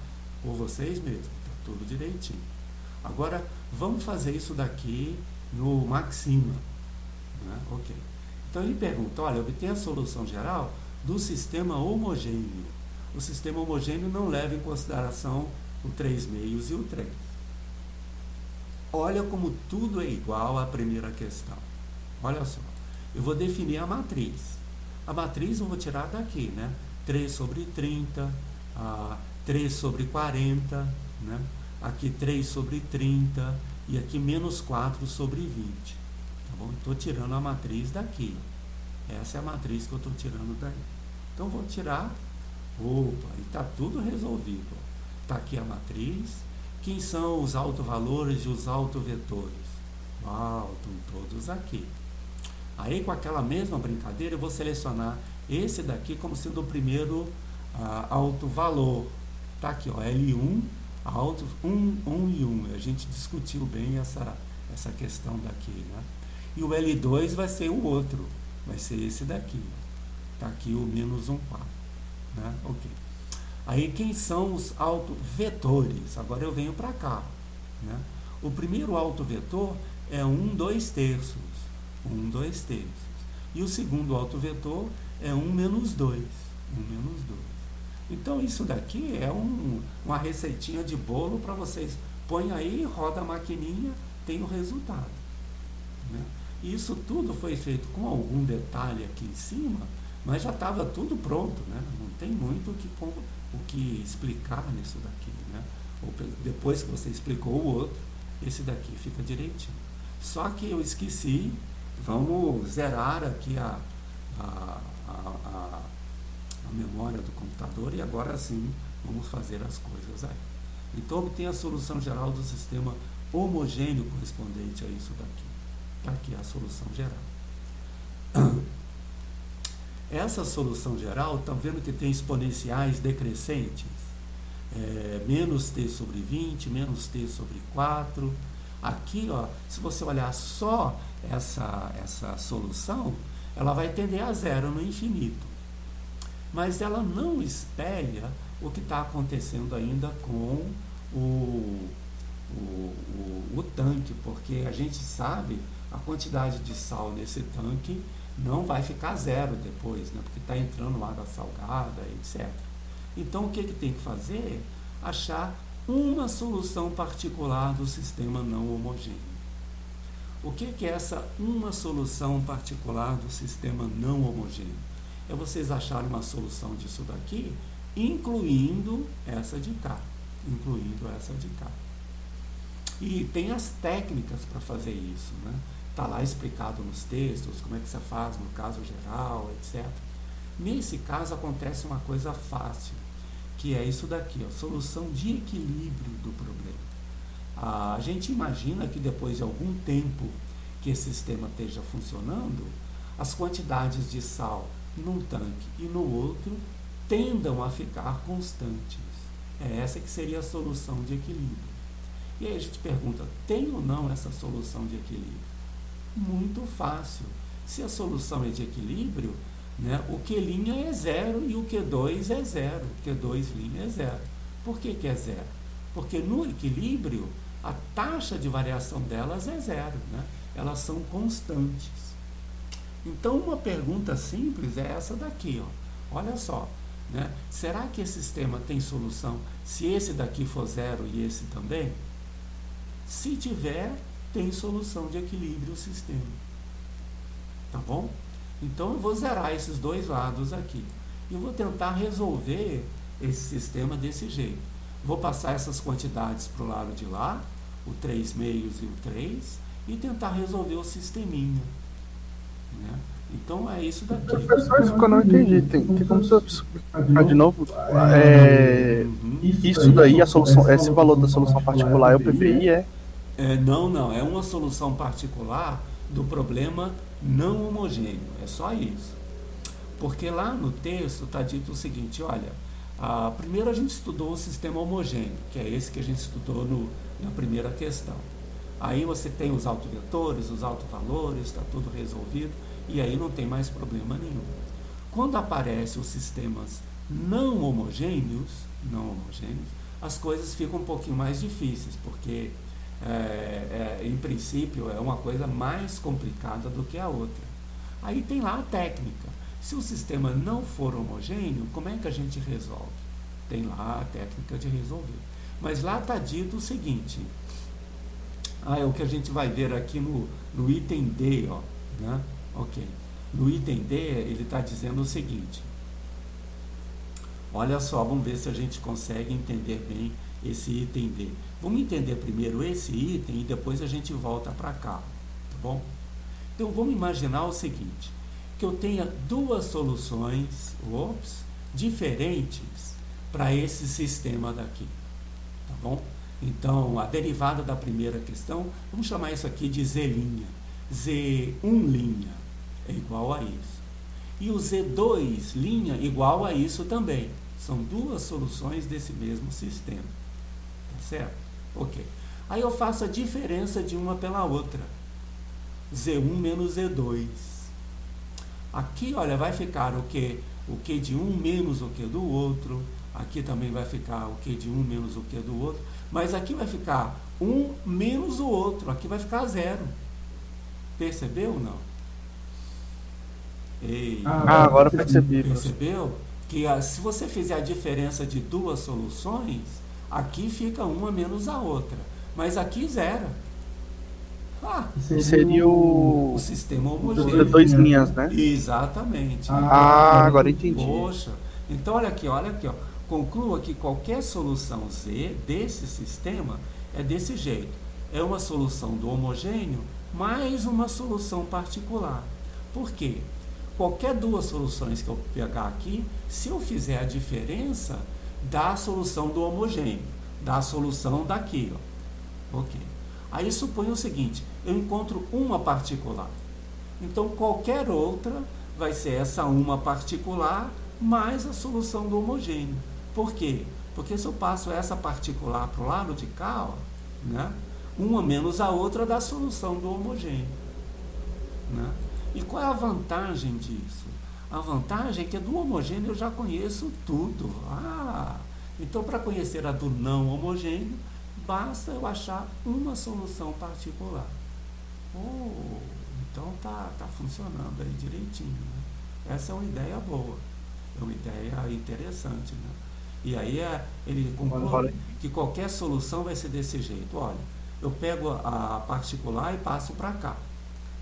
por vocês mesmos, tá tudo direitinho. Agora, vamos fazer isso daqui no Maxima, né? Ok. Então ele pergunta, olha, obtenha a solução geral do sistema homogêneo. O sistema homogêneo não leva em consideração o 3 meios e o 3. Olha como tudo é igual à primeira questão. Olha só, eu vou definir a matriz. A matriz eu vou tirar daqui, né? 3 sobre 30, 3 sobre 40, né? Aqui 3 sobre 30 e aqui menos 4 sobre 20. Tá bom? Estou tirando a matriz daqui. Essa é a matriz que eu estou tirando daí. Então vou tirar. Opa, e está tudo resolvido. Está aqui a matriz. Quem são os autovalores e os autovetores? Uau, estão todos aqui. Aí com aquela mesma brincadeira eu vou selecionar esse daqui como sendo o primeiro autovalor. Está aqui, ó, L1, auto 1 e 1. A gente discutiu bem essa questão daqui, né? E o L2 vai ser o outro, vai ser esse daqui. Está aqui o menos 1 quarto, né? Ok. Aí quem são os autovetores? Agora eu venho para cá, né? O primeiro autovetor é 1, 2 terços. 1, 2 terços. E o segundo autovetor é 1 menos 2. 1 menos 2. Então isso daqui é uma receitinha de bolo para vocês. Põe aí, roda a maquininha, tem o resultado, né? Isso tudo foi feito com algum detalhe aqui em cima, mas já estava tudo pronto, né? Não tem muito o que explicar nisso daqui, né? Depois que você explicou o outro, esse daqui fica direitinho. Só que eu esqueci, vamos zerar aqui a memória do computador e agora sim vamos fazer as coisas aí. Então obtenha a solução geral do sistema homogêneo correspondente a isso daqui. Está aqui a solução geral. Essa solução geral, estão vendo que tem exponenciais decrescentes? Menos t sobre 20, menos t sobre 4. Aqui, ó, se você olhar só essa solução, ela vai tender a zero no infinito. Mas ela não espelha o que está acontecendo ainda com o tanque, porque a gente sabe a quantidade de sal nesse tanque não vai ficar zero depois, né? Porque está entrando água salgada, etc. Então o que tem que fazer? Achar uma solução particular do sistema não homogêneo. O que é essa uma solução particular do sistema não homogêneo? É vocês acharem uma solução disso daqui, incluindo essa de cá. E tem as técnicas para fazer isso, né? Está lá explicado nos textos, como é que você faz no caso geral, etc. Nesse caso acontece uma coisa fácil, que é isso daqui, ó, solução de equilíbrio do problema. A gente imagina que depois de algum tempo que esse sistema esteja funcionando, as quantidades de sal num tanque e no outro tendam a ficar constantes. É essa que seria a solução de equilíbrio. E aí a gente pergunta, tem ou não essa solução de equilíbrio? Muito fácil. Se a solução é de equilíbrio, né, o Q' é zero e o Q2 é zero. O Q2' é zero. Por que é zero? Porque no equilíbrio, a taxa de variação delas é zero, né? Elas são constantes. Então, uma pergunta simples é essa daqui, ó. Olha só, né? Será que esse sistema tem solução se esse daqui for zero e esse também? Se tiver, tem solução de equilíbrio o sistema. Tá bom? Então, eu vou zerar esses dois lados aqui. E vou tentar resolver esse sistema desse jeito. Vou passar essas quantidades para o lado de lá, o 3 meios e o 3, e tentar resolver o sisteminha. Né? Então é isso daqui. Professor, isso que eu não entendi. Tem como você explicar de novo? Isso daí, a solução, esse valor da solução particular é o PVI, Não, é uma solução particular do problema não homogêneo. É só isso. Porque lá no texto está dito o seguinte, olha, primeiro a gente estudou o sistema homogêneo, que é esse que a gente estudou na primeira questão. Aí você tem os autovetores, os autovalores, está tudo resolvido, e aí não tem mais problema nenhum. Quando aparecem os sistemas não homogêneos, as coisas ficam um pouquinho mais difíceis, porque em princípio é uma coisa mais complicada do que a outra. Aí tem lá a técnica. Se o sistema não for homogêneo, como é que a gente resolve? Tem lá a técnica de resolver. Mas lá está dito o seguinte, é o que a gente vai ver aqui no item D, ó, né? Ok. No item D, ele está dizendo o seguinte, olha só, vamos ver se a gente consegue entender bem esse item D. Vamos entender primeiro esse item e depois a gente volta para cá, tá bom? Então, vamos imaginar o seguinte, que eu tenha duas soluções diferentes para esse sistema daqui, tá bom? Então, a derivada da primeira questão, vamos chamar isso aqui de Z'. Z1' é igual a isso. E o Z2' igual a isso também. São duas soluções desse mesmo sistema. Tá certo? Ok. Aí eu faço a diferença de uma pela outra. Z1 menos Z2. Aqui, olha, vai ficar o Q de um menos o Q do outro. Aqui também vai ficar o Q de um menos o Q do outro. Mas aqui vai ficar um menos o outro. Aqui vai ficar zero. Percebeu ou não? Agora percebi. Percebeu? Que se você fizer a diferença de duas soluções, aqui fica uma menos a outra. Mas aqui zero. Seria o sistema homogêneo. Dois linhas, né? Exatamente. Agora entendi. Poxa. Então, olha aqui, ó. Conclua que qualquer solução Z desse sistema é desse jeito. É uma solução do homogêneo mais uma solução particular. Por quê? Qualquer duas soluções que eu pegar aqui, se eu fizer a diferença, dá a solução do homogêneo, dá a solução daqui, ó. Ok. Aí suponha o seguinte, eu encontro uma particular. Então, qualquer outra vai ser essa uma particular mais a solução do homogêneo. Por quê? Porque se eu passo essa particular para o lado de cá, ó, né, uma menos a outra dá a solução do homogêneo. Né? E qual é a vantagem disso? A vantagem é que do homogêneo eu já conheço tudo. Então, para conhecer a do não homogêneo, basta eu achar uma solução particular. Então tá funcionando aí direitinho. Né? Essa é uma ideia boa, é uma ideia interessante. Né? E aí ele conclui que qualquer solução vai ser desse jeito. Olha, eu pego a particular e passo para cá.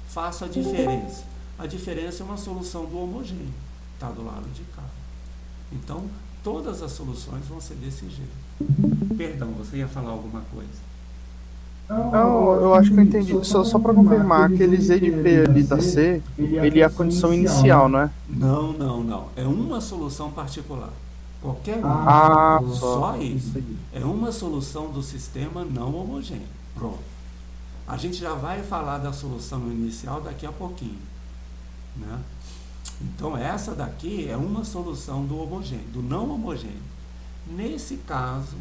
Faço a diferença. A diferença é uma solução do homogêneo. Está do lado de cá. Então, todas as soluções vão ser desse jeito. Perdão, você ia falar alguma coisa? Não, eu acho que eu entendi. Só para confirmar, aquele Z de P ali da C, ele é a condição inicial, não é? Não. É uma solução particular. Qualquer uma. Só isso. É uma solução do sistema não homogêneo. Pronto. A gente já vai falar da solução inicial daqui a pouquinho. Né? Então, essa daqui é uma solução do homogêneo, do não homogêneo. Nesse caso,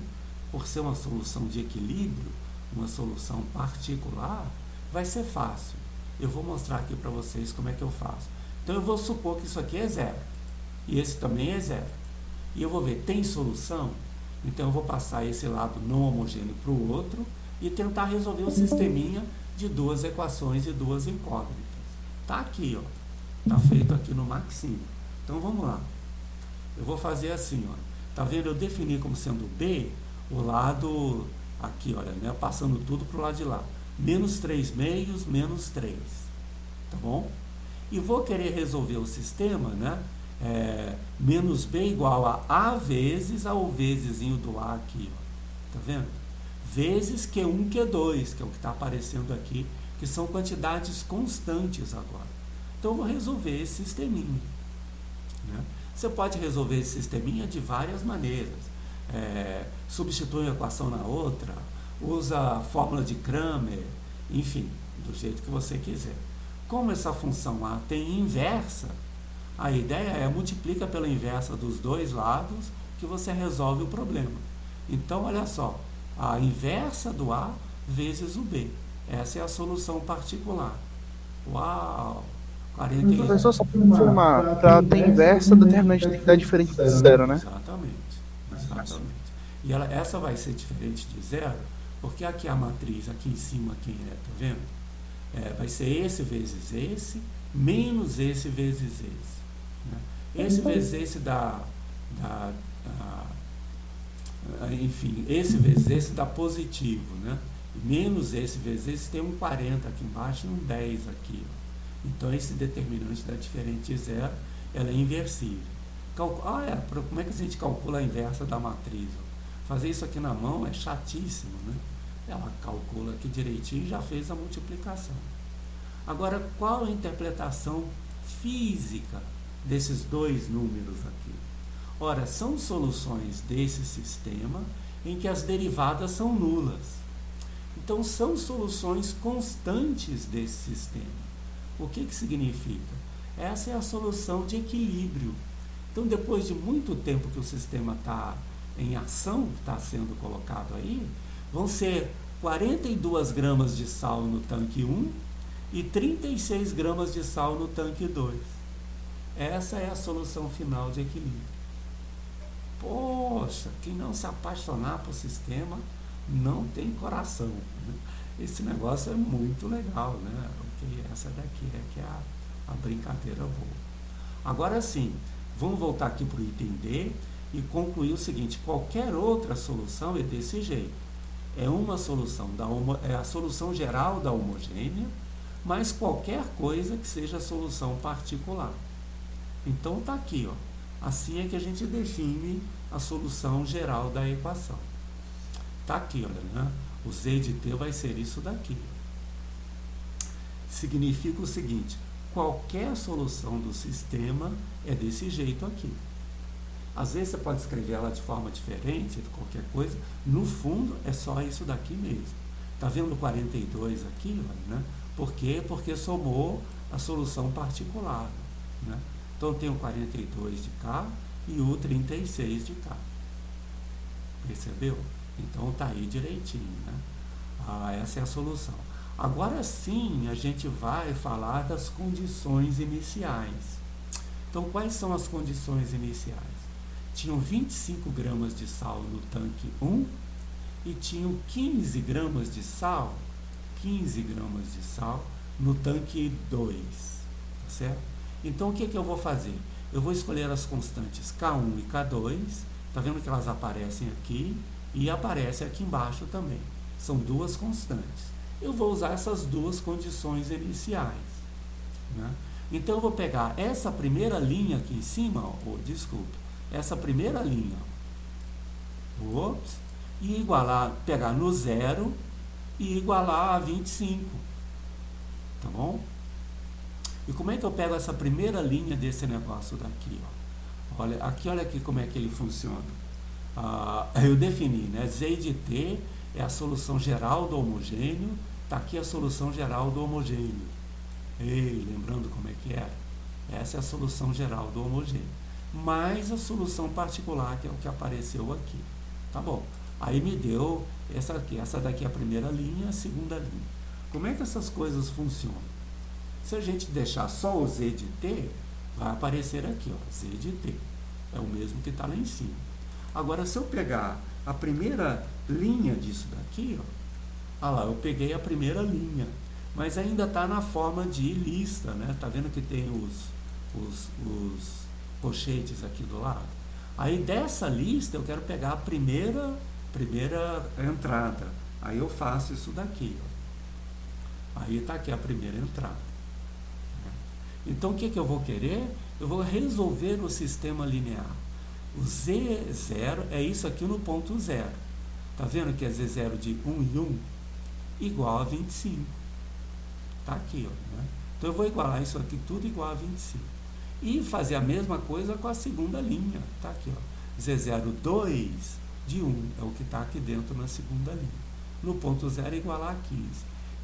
por ser uma solução de equilíbrio, uma solução particular, vai ser fácil. Eu vou mostrar aqui para vocês como é que eu faço. Então, eu vou supor que isso aqui é zero. E esse também é zero. E eu vou ver, tem solução? Então, eu vou passar esse lado não homogêneo para o outro e tentar resolver o sisteminha de duas equações e duas incógnitas. Está aqui, ó. Está feito aqui no Maximo. Então, vamos lá. Eu vou fazer assim, ó. Tá vendo? Eu defini como sendo B o lado aqui, olha, né? Passando tudo para o lado de lá. Menos 3 meios, menos 3. Tá bom? E vou querer resolver o sistema, né? Menos B igual a vezes ao vezesinho do A aqui, ó. Tá vendo? Vezes Q1, Q2, que é o que está aparecendo aqui, que são quantidades constantes agora. Então, eu vou resolver esse sisteminha. Né? Você pode resolver esse sisteminha de várias maneiras. Substitui uma equação na outra, usa a fórmula de Cramer, enfim, do jeito que você quiser. Como essa função A tem inversa, a ideia é multiplica pela inversa dos dois lados que você resolve o problema. Então, olha só, a inversa do A vezes o B. Essa é a solução particular. Uau! Professor, só para confirmar, para ter inversa, a determinante tem que dar diferente de zero, né? Exatamente. E essa vai ser diferente de zero, porque aqui a matriz, aqui em cima, quem é, tá vendo? Vai ser esse vezes esse, menos esse vezes esse. Né? Esse vezes esse enfim, esse vezes esse dá positivo, né? Menos esse vezes esse tem um 40 aqui embaixo e um 10 aqui. Ó. Então, esse determinante da diferente de zero, ela é inversível. Como é que a gente calcula a inversa da matriz? Ó? Fazer isso aqui na mão é chatíssimo, né? Ela calcula aqui direitinho e já fez a multiplicação. Agora, qual a interpretação física desses dois números aqui? Ora, são soluções desse sistema em que as derivadas são nulas. Então, são soluções constantes desse sistema. O que significa? Essa é a solução de equilíbrio. Então, depois de muito tempo que o sistema está em ação, está sendo colocado aí, vão ser 42 gramas de sal no tanque 1 e 36 gramas de sal no tanque 2. Essa é a solução final de equilíbrio. Poxa, quem não se apaixonar por sistema não tem coração. Né? Esse negócio é muito legal, né? Essa daqui é que é a brincadeira boa. Agora sim, vamos voltar aqui para o item D e concluir o seguinte: qualquer outra solução é desse jeito. É uma solução é a solução geral da homogênea, mas qualquer coisa que seja a solução particular. Então tá aqui, ó. Assim é que a gente define a solução geral da equação. Tá aqui, olha, né? O Z de T vai ser isso daqui. Significa o seguinte: qualquer solução do sistema é desse jeito aqui. Às vezes você pode escrever ela de forma diferente, de qualquer coisa. No fundo, é só isso daqui mesmo. Tá vendo o 42 aqui? Olha, né? Por quê? Porque somou a solução particular. Né? Então, tem o 42 de cá e o 36 de cá. Percebeu? Então, tá aí direitinho. Né? Essa é a solução. Agora sim, a gente vai falar das condições iniciais. Então, quais são as condições iniciais? Tinham 25 gramas de sal no tanque 1 e tinham 15 gramas de sal no tanque 2, tá certo? Então, o que eu vou fazer? Eu vou escolher as constantes K1 e K2, tá vendo que elas aparecem aqui e aparecem aqui embaixo também. São duas constantes. Eu vou usar essas duas condições iniciais. Né? Então, eu vou pegar essa primeira linha aqui em cima, essa primeira linha, e pegar no zero e igualar a 25. Tá bom? E como é que eu pego essa primeira linha desse negócio daqui? Ó? Olha aqui como é que ele funciona. Eu defini, né? Z de T é a solução geral do homogêneo. Está aqui a solução geral do homogêneo. Lembrando como é que era? Essa é a solução geral do homogêneo. Mais a solução particular, que é o que apareceu aqui. Tá bom. Aí me deu essa daqui é a primeira linha, a segunda linha. Como é que essas coisas funcionam? Se a gente deixar só o Z de T, vai aparecer aqui, ó, Z de T. É o mesmo que está lá em cima. Agora, se eu pegar a primeira linha disso daqui, ó, lá, eu peguei a primeira linha, mas ainda está na forma de lista, né? Tá vendo que tem os colchetes aqui do lado? Aí dessa lista eu quero pegar a primeira entrada. Aí eu faço isso daqui, ó. Aí está aqui a primeira entrada. Então, o que eu vou querer? Eu vou resolver o sistema linear. O Z0 é isso aqui no ponto 0. Está vendo que é Z0 de 1 e 1 igual a 25. Está aqui, ó, né? Então, eu vou igualar isso aqui tudo igual a 25. E fazer a mesma coisa com a segunda linha. Está aqui, ó. Z0, 2 de 1 é o que está aqui dentro na segunda linha. No ponto 0 igualar a 15.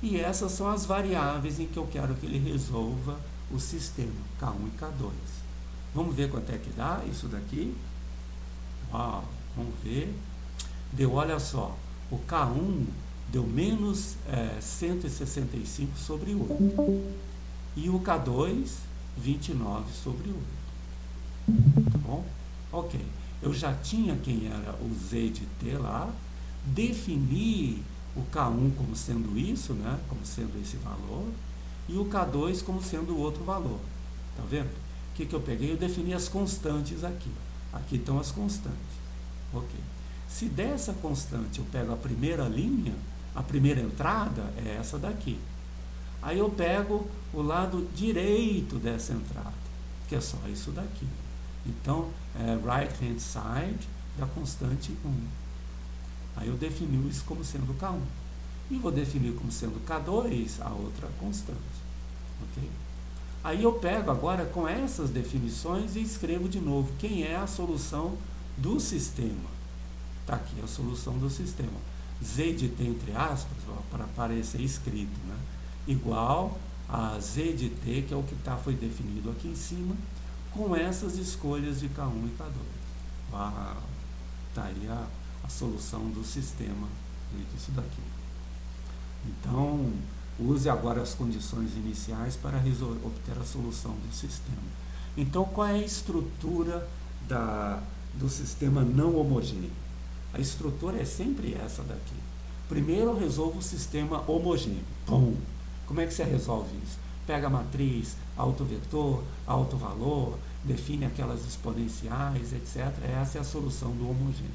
E essas são as variáveis em que eu quero que ele resolva o sistema, K1 e K2. Vamos ver quanto é que dá isso daqui? Uau, vamos ver. Deu, olha só, o K1 deu menos 165 sobre 8. E o K2, 29 sobre 8. Tá bom? Ok. Eu já tinha quem era o Z de T lá, defini o K1 como sendo isso, né? Como sendo esse valor, e o K2 como sendo o outro valor. Tá vendo? O que eu peguei? Eu defini as constantes aqui. Aqui estão as constantes. Ok. Se dessa constante eu pego a primeira linha, a primeira entrada é essa daqui. Aí eu pego o lado direito dessa entrada, que é só isso daqui. Então, é right hand side da constante 1. Aí eu defini isso como sendo K1. E vou definir como sendo K2 a outra constante. Ok? Aí eu pego agora com essas definições e escrevo de novo quem é a solução do sistema. Está aqui a solução do sistema. Z de T, entre aspas, para aparecer escrito, né? Igual a Z de T, que é o que foi definido aqui em cima, com essas escolhas de K1 e K2. Está aí a solução do sistema disso daqui. Então, use agora as condições iniciais para obter a solução do sistema. Então, qual é a estrutura do sistema não homogêneo? A estrutura é sempre essa daqui. Primeiro eu resolvo o sistema homogêneo. Pum! Como é que você resolve isso? Pega a matriz, autovetor, autovalor, define aquelas exponenciais, etc. Essa é a solução do homogêneo.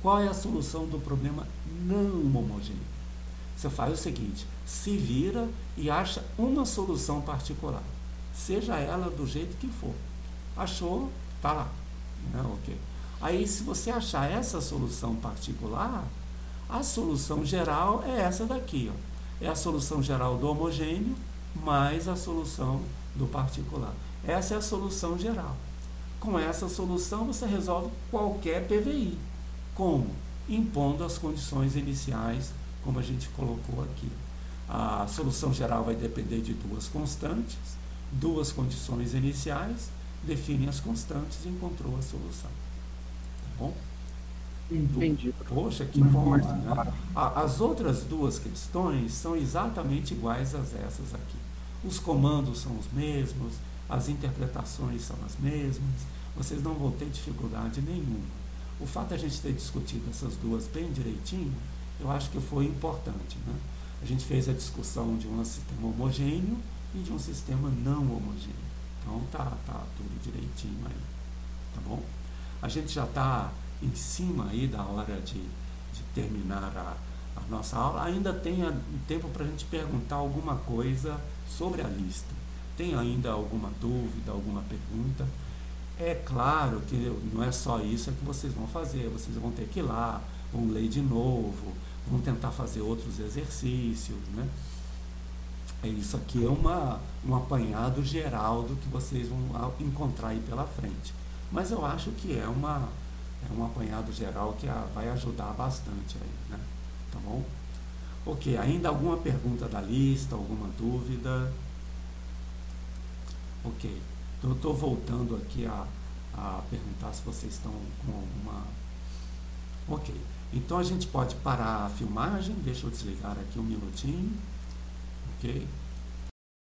Qual é a solução do problema não homogêneo? Você faz o seguinte, se vira e acha uma solução particular, seja ela do jeito que for. Achou, tá lá. Né? Ok. Aí, se você achar essa solução particular, a solução geral é essa daqui, ó. É a solução geral do homogêneo mais a solução do particular. Essa é a solução geral. Com essa solução, você resolve qualquer PVI. Como? Impondo as condições iniciais, como a gente colocou aqui. A solução geral vai depender de duas constantes, duas condições iniciais, define as constantes e encontrou a solução. Tá bom? Entendi. Poxa, que bom, né? As outras duas questões são exatamente iguais a essas aqui. Os comandos são os mesmos, as interpretações são as mesmas, vocês não vão ter dificuldade nenhuma. O fato de a gente ter discutido essas duas bem direitinho, eu acho que foi importante, né? A gente fez a discussão de um sistema homogêneo e de um sistema não homogêneo. Então tá tudo direitinho aí, tá bom? A gente já está em cima aí da hora de terminar a nossa aula. Ainda tem tempo para a gente perguntar alguma coisa sobre a lista. Tem ainda alguma dúvida, alguma pergunta? É claro que não é só isso que vocês vão fazer. Vocês vão ter que ir lá, vão ler de novo, vão tentar fazer outros exercícios, né? Isso aqui é um apanhado geral do que vocês vão encontrar aí pela frente. Mas eu acho que é um apanhado geral que vai ajudar bastante aí, né? Tá bom? Ok, ainda alguma pergunta da lista, alguma dúvida? Ok, eu estou voltando aqui a perguntar se vocês estão com alguma... Ok, então a gente pode parar a filmagem, deixa eu desligar aqui um minutinho, ok?